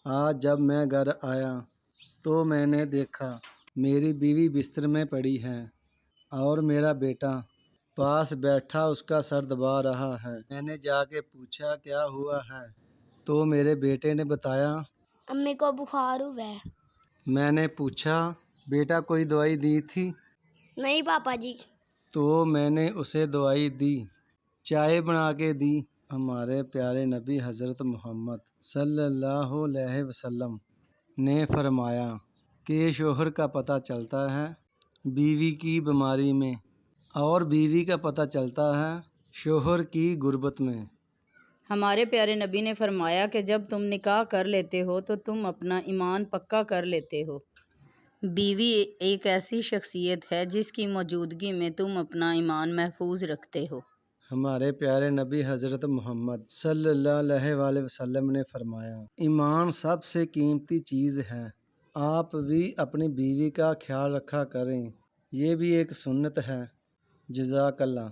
آج جب میں گھر آیا تو میں نے دیکھا میری بیوی بستر میں پڑی ہے اور میرا بیٹا پاس بیٹھا اس کا سر دبا رہا ہے۔ میں نے جا کے پوچھا کیا ہوا ہے تو میرے بیٹے نے بتایا امی کو بخار ہوا ہے۔ میں نے پوچھا بیٹا کوئی دوائی دی تھی؟ نہیں پاپا جی۔ تو میں نے اسے دوائی دی، چائے بنا کے دی۔ ہمارے پیارے نبی حضرت محمد صلی اللہ علیہ وسلم نے فرمایا کہ شوہر کا پتہ چلتا ہے بیوی کی بیماری میں اور بیوی کا پتہ چلتا ہے شوہر کی غربت میں۔ ہمارے پیارے نبی نے فرمایا کہ جب تم نکاح کر لیتے ہو تو تم اپنا ایمان پکا کر لیتے ہو۔ بیوی ایک ایسی شخصیت ہے جس کی موجودگی میں تم اپنا ایمان محفوظ رکھتے ہو۔ ہمارے پیارے نبی حضرت محمد صلی اللہ علیہ وسلم نے فرمایا ایمان سب سے قیمتی چیز ہے، آپ بھی اپنی بیوی کا خیال رکھا کریں، یہ بھی ایک سنت ہے۔ جزاک اللہ۔